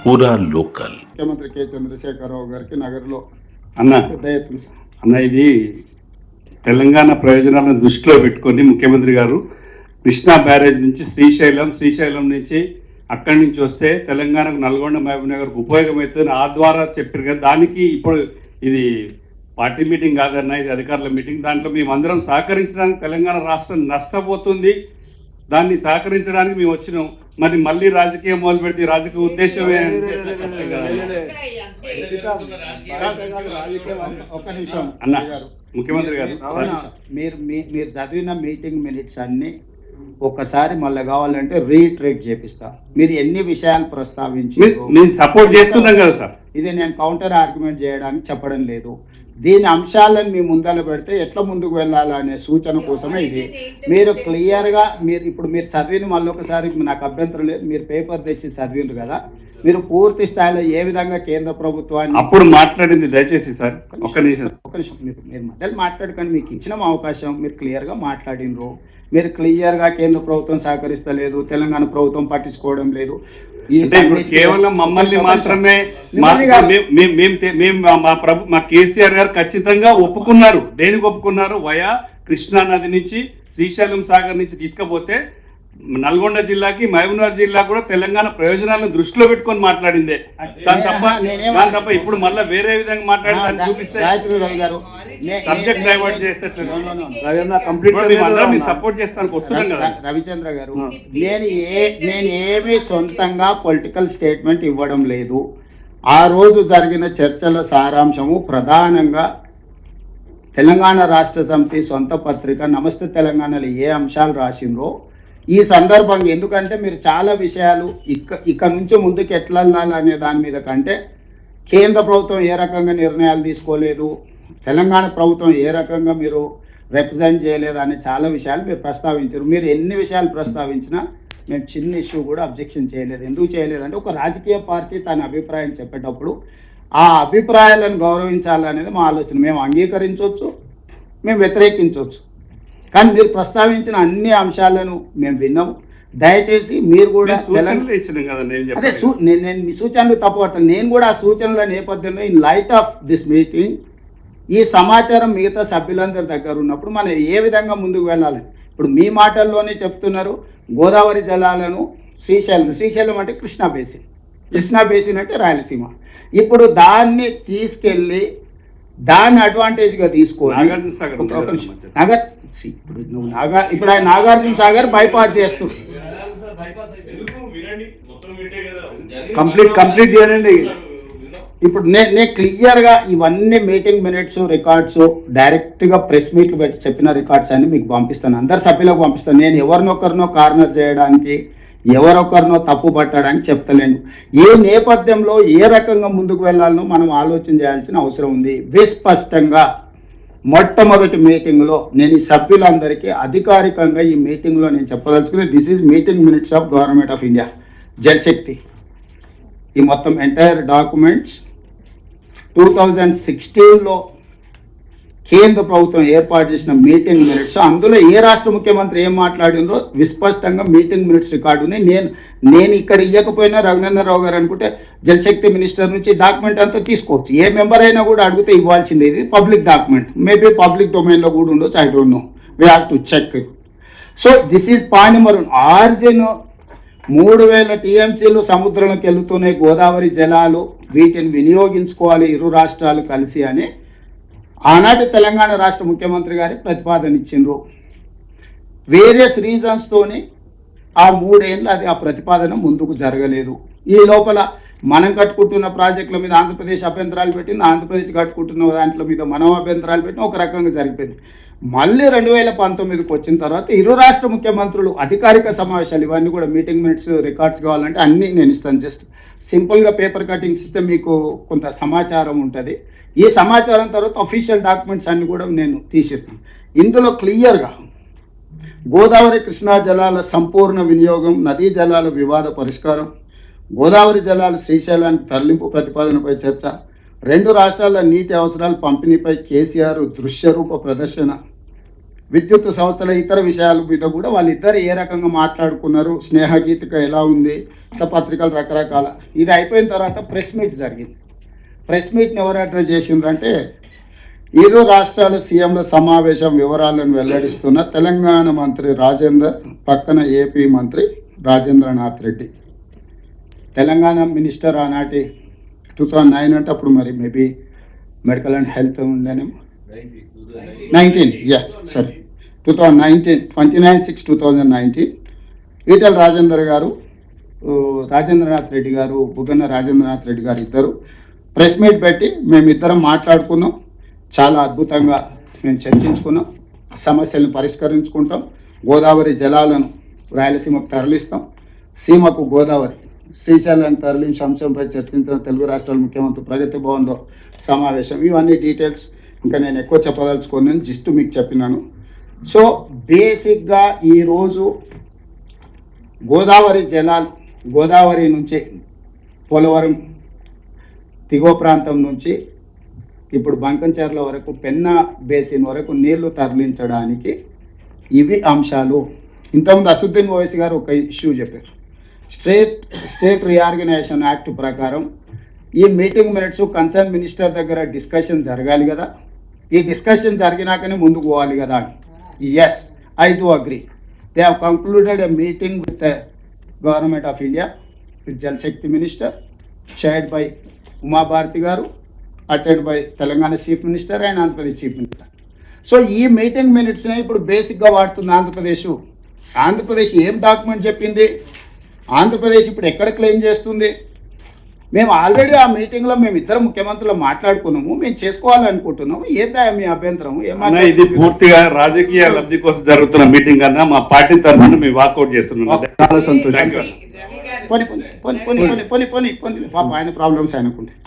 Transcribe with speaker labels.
Speaker 1: పూరా లోకల్.
Speaker 2: ముఖ్యమంత్రి కె చంద్రశేఖరరావు గారికి నగర్లో
Speaker 3: అన్న ఇది తెలంగాణ ప్రయోజనాలను దృష్టిలో పెట్టుకొని ముఖ్యమంత్రి గారు కృష్ణా బ్యారేజ్ నుంచి శ్రీశైలం నుంచి అక్కడి నుంచి వస్తే తెలంగాణకు నల్గొండ మహబూబ్నగర్కు ఉపయోగమవుతుంది ఆ ద్వారా చెప్పారు కదా. దానికి ఇప్పుడు ఇది పార్టీ మీటింగ్ కాదన్నా, ఇది అధికారుల మీటింగ్. దాంట్లో మేమందరం సహకరించడానికి తెలంగాణ రాష్ట్రం నష్టపోతుంది, దాన్ని సహకరించడానికి మేము వచ్చినాం. మరి మళ్ళీ రాజకీయం మొదలు పెడితే రాజకీయ ఉద్దేశమే
Speaker 2: ఒక్క నిమిషం
Speaker 3: అన్న. ముఖ్యమంత్రి గారు
Speaker 2: మీరు చదివిన మీటింగ్ మినిట్స్ అన్ని ఒక్కసారి మళ్ళీ కావాలంటే రీట్రేట్ చేపిస్తా. మీరు ఎన్ని విషయాలు ప్రస్తావించి
Speaker 3: నేను సపోర్ట్ చేస్తున్నాం కదా సార్.
Speaker 2: ఇది నేను కౌంటర్ ఆర్గ్యుమెంట్ చేయడానికి చెప్పడం లేదు. దీని అంశాలను మీ ముందర పెడితే ఎట్లా ముందుకు వెళ్ళాలనే సూచన కోసమే ఇది. మీరు క్లియర్గా మీరు చదివిన మళ్ళీ ఒకసారి నాకు అభ్యంతరం లేదు. మీరు పేపర్ తెచ్చి చదివిండ్రు కదా, మీరు పూర్తి స్థాయిలో ఏ విధంగా కేంద్ర ప్రభుత్వాన్ని
Speaker 3: అప్పుడు మాట్లాడింది దయచేసి సార్ ఒక్క నిమిషం
Speaker 2: మీరు మధ్యలో మాట్లాడుకొని మీకు ఇచ్చిన అవకాశం మీరు క్లియర్గా మాట్లాడినరు. మీరు క్లియర్గా కేంద్ర ప్రభుత్వం సహకరిస్తలేదు, తెలంగాణ ప్రభుత్వం పట్టించుకోవడం లేదు.
Speaker 3: కేవలం మమ్మల్ని మాత్రమే మా కేసీఆర్ గారు ఖచ్చితంగా ఒప్పుకున్నారు. దేనికి ఒప్పుకున్నారు? వయా కృష్ణా నది నుంచి శ్రీశైలం సాగర్ నుంచి తీసుకపోతే నల్గొండ జిల్లాకి మహబూబ్నగర్ జిల్లా కూడా తెలంగాణ ప్రయోజనాలను దృష్టిలో పెట్టుకొని మాట్లాడిందే. దాని తప్ప ఇప్పుడు మళ్ళీ వేరే విధంగా మాట్లాడడానికి చూపిస్తే సబ్జెక్ట్ డైవర్ట్ చేస్తే సపోర్ట్ చేస్తానికి వస్తున్నాం కదా.
Speaker 2: రవిచంద్ర గారు, నేను ఏమీ సొంతంగా పొలిటికల్ స్టేట్మెంట్ ఇవ్వడం లేదు. ఆ రోజు జరిగిన చర్చల సారాంశము ప్రధానంగా తెలంగాణ రాష్ట్ర సమితి సొంత పత్రిక నమస్తే తెలంగాణలో ఏ అంశాలు రాసిండ్రో ఈ సందర్భంగా, ఎందుకంటే మీరు చాలా విషయాలు ఇక్కడ నుంచి ముందుకు ఎట్లా అనే దాని మీద కంటే కేంద్ర ప్రభుత్వం ఏ రకంగా నిర్ణయాలు తీసుకోలేదు, తెలంగాణ ప్రభుత్వం ఏ రకంగా మీరు రిప్రజెంట్ చేయలేదు అనే చాలా విషయాలు మీరు ప్రస్తావించారు. మీరు ఎన్ని విషయాలు ప్రస్తావించినా మేము చిన్న ఇష్యూ కూడా అబ్జెక్షన్ చేయలేదు. ఎందుకు చేయలేదంటే ఒక రాజకీయ పార్టీ తన అభిప్రాయం చెప్పేటప్పుడు ఆ అభిప్రాయాలను గౌరవించాలనేది మా ఆలోచన. మేము అంగీకరించవచ్చు, మేము వ్యతిరేకించవచ్చు, కానీ మీరు ప్రస్తావించిన అన్ని అంశాలను మేము విన్నాము. దయచేసి మీరు కూడా అదే నేను మీ సూచనలు తప్పుపడతాను. నేను కూడా ఆ సూచనల నేపథ్యంలో in light of this meeting ఈ సమాచారం మిగతా సభ్యులందరి దగ్గర ఉన్నప్పుడు మనం ఏ విధంగా ముందుకు వెళ్ళాలి. ఇప్పుడు మీ మాటల్లోనే చెప్తున్నారు గోదావరి జలాలను శ్రీశైలం అంటే కృష్ణా బేసిన్ అంటే రాయలసీమ. ఇప్పుడు దాన్ని తీసుకెళ్ళి దాన్ని అడ్వాంటేజ్గా తీసుకోవాలి. ఇప్పుడు ఆయన నాగార్జున సాగర్ బైపాస్ చేస్తుంది. కంప్లీట్ చేయండి. ఇప్పుడు నేను క్లియర్గా ఇవన్నీ మీటింగ్ మినిట్స్ రికార్డ్స్ డైరెక్ట్గా ప్రెస్ మీట్లు పెట్టి చెప్పిన రికార్డ్స్ అన్ని మీకు పంపిస్తాను, అందరు సభ్యులకు పంపిస్తాను. నేను ఎవరినొకరినో కార్నర్ చేయడానికి ఎవరొకరినో తప్పు పట్టడానికి చెప్తలేను. ఏ నేపథ్యంలో ఏ రకంగా ముందుకు వెళ్ళాలనో మనం ఆలోచన చేయాల్సిన అవసరం ఉంది. విస్పష్టంగా మొట్టమొదటి మీటింగ్లో నేను ఈ సభ్యులందరికీ అధికారికంగా ఈ మీటింగ్లో నేను చెప్పదలుచుకుని this is meeting minutes of government of India Jal Shakti. ఈ మొత్తం ఎంటైర్ డాక్యుమెంట్స్ 2016లో కేంద్ర ప్రభుత్వం ఏర్పాటు చేసిన మీటింగ్ మినిట్స్, అందులో ఏ రాష్ట్ర ముఖ్యమంత్రి ఏం మాట్లాడిందో విస్పష్టంగా మీటింగ్ మినిట్స్ రికార్డుని నేను ఇక్కడ ఇవ్వకపోయినా రఘునందన్ రావు గారు అనుకుంటే జలశక్తి మినిస్టర్ నుంచి డాక్యుమెంట్ అంతా తీసుకోవచ్చు. ఏ మెంబర్ అయినా కూడా అడిగితే ఇవ్వాల్సిందే. ఇది పబ్లిక్ డాక్యుమెంట్, మేబీ పబ్లిక్ డొమైన్లో కూడా ఉండొచ్చు, I don't know, we have to check. So this is point number 1. ఆర్జిన్ 3000 టీఎంసీలు సముద్రంలోకి వెళుతున్నాయి గోదావరి జలాలు, వీటిని వినియోగించుకోవాలి ఇరు రాష్ట్రాలు కలిసి అని ఆనాటి తెలంగాణ రాష్ట్ర ముఖ్యమంత్రి గారి ప్రతిపాదన ఇచ్చిండ్రు. వేరియస్ రీజన్స్తోని ఆ 3 ఏళ్ళు అది ఆ ప్రతిపాదన ముందుకు జరగలేదు. ఈ లోపల మనం కట్టుకుంటున్న ప్రాజెక్టుల మీద ఆంధ్రప్రదేశ్ అభ్యంతరాలు పెట్టింది, ఆంధ్రప్రదేశ్ కట్టుకుంటున్న దాంట్లో మీద మనం అభ్యంతరాలు పెట్టిన ఒక రకంగా జరిగిపోయింది. మళ్ళీ 2019కి వచ్చిన తర్వాత ఇరు రాష్ట్ర ముఖ్యమంత్రులు అధికారిక సమావేశాలు, ఇవన్నీ కూడా మీటింగ్ మినిట్స్ రికార్డ్స్ కావాలంటే అన్నీ నేను ఇస్తాను. జస్ట్ సింపుల్గా పేపర్ కటింగ్స్ ఇస్తే మీకు కొంత సమాచారం ఉంటుంది. ఈ సమాచారం తర్వాత అఫీషియల్ డాక్యుమెంట్స్ అన్ని కూడా నేను తీసేస్తాను. ఇందులో క్లియర్గా గోదావరి కృష్ణా జలాల సంపూర్ణ వినియోగం, నదీ జలాల వివాద పరిష్కారం, గోదావరి జలాలు శ్రీశైలానికి తరలింపు ప్రతిపాదనపై చర్చ, 2 రాష్ట్రాల నీటి అవసరాల పంపిణీపై కేసీఆర్ దృశ్యరూప ప్రదర్శన, విద్యుత్ సంస్థల ఇతర విషయాల మీద కూడా వాళ్ళిద్దరు ఏ రకంగా మాట్లాడుకున్నారు, స్నేహగీతిక ఎలా ఉంది, ఇట్లా పత్రికలు రకరకాల. ఇది అయిపోయిన తర్వాత ప్రెస్ మీట్ జరిగింది. ప్రెస్ మీట్ని ఎవరు అడ్రస్ చేసిండ్రంటే, ఇరు రాష్ట్రాల సీఎంల సమావేశం వివరాలను వెల్లడిస్తున్న తెలంగాణ మంత్రి రాజేందర్, పక్కన ఏపీ మంత్రి రాజేంద్రనాథ్ రెడ్డి. తెలంగాణ మినిస్టర్ ఆనాటి 2009 అంటే అప్పుడు మరి మేబీ మెడికల్ అండ్ హెల్త్ ఉండేనేమో 19, ఎస్ సరే 2019, 29/6/2019 ఈటెల రాజేందర్ గారు, రాజేంద్రనాథ్ రెడ్డి గారు, బుగ్గన రాజేంద్రనాథ్ రెడ్డి గారు ఇద్దరు ప్రెస్ మీట్ పెట్టి మేమిద్దరం మాట్లాడుకున్నాం. చాలా అద్భుతంగా మేము చర్చించుకున్నాం, సమస్యలను పరిష్కరించుకుంటాం, గోదావరి జలాలను రాయలసీమకు తరలిస్తాం, సీమకు గోదావరి, శ్రీశైలాన్ని తరలించే అంశంపై చర్చించిన తెలుగు రాష్ట్రాల ముఖ్యమంత్రి ప్రగతి భవన్లో సమావేశం. ఇవన్నీ డీటెయిల్స్ ఇంకా నేను ఎక్కువ చెప్పదలుచుకొని జస్ట్ మీకు చెప్పినాను. సో బేసిక్గా ఈరోజు గోదావరి జలాలు, గోదావరి నుంచి పోలవరం దిగువ ప్రాంతం నుంచి ఇప్పుడు బంకంచెర్ల వరకు, పెన్నా బేసిన్ వరకు నీళ్లు తరలించడానికి ఇవి అంశాలు. ఇంతకుముందు అసదుద్దీన్ ఓవైసీ గారు ఒక ఇష్యూ చెప్పారు. స్టేట్ రీఆర్గనైజేషన్ యాక్ట్ ప్రకారం ఈ మీటింగ్ మినిట్స్ కన్సర్న్ మినిస్టర్ దగ్గర డిస్కషన్ జరగాలి కదా, ఈ డిస్కషన్ జరిగినాకనే ముందుకు పోవాలి కదా. Yes, I do agree. They have concluded a meeting with the government of India, with Jal Shakti minister, chaired by Uma Bharti garu, attend by Telangana chief minister and Andhra Pradesh chief minister. So ఈ మీటింగ్ మినిట్స్నే ఇప్పుడు బేసిక్గా వాడుతుంది ఆంధ్రప్రదేశ్. ఆంధ్రప్రదేశ్ ఏం డాక్యుమెంట్ చెప్పింది, ఆంధ్రప్రదేశ్ ఇప్పుడు ఎక్కడ క్లెయిమ్ చేస్తుంది? మేము ఆల్రెడీ ఆ మీటింగ్లో మేము ఇద్దరు ముఖ్యమంత్రులు మాట్లాడుకున్నాము, మేము చేసుకోవాలనుకుంటున్నాము. ఏందా మీ అభ్యంతరం?
Speaker 3: అన్న, ఇది పూర్తిగా రాజకీయ లబ్ధి కోసం జరుగుతున్న మీటింగ్ కన్నా మా పార్టీ తరఫున మేము వాకౌట్ చేస్తున్నాం.
Speaker 2: చాలా సంతోషం. పోనీ పాప ఆయన ప్రాబ్లమ్స్ ఆయనకుంటాయి.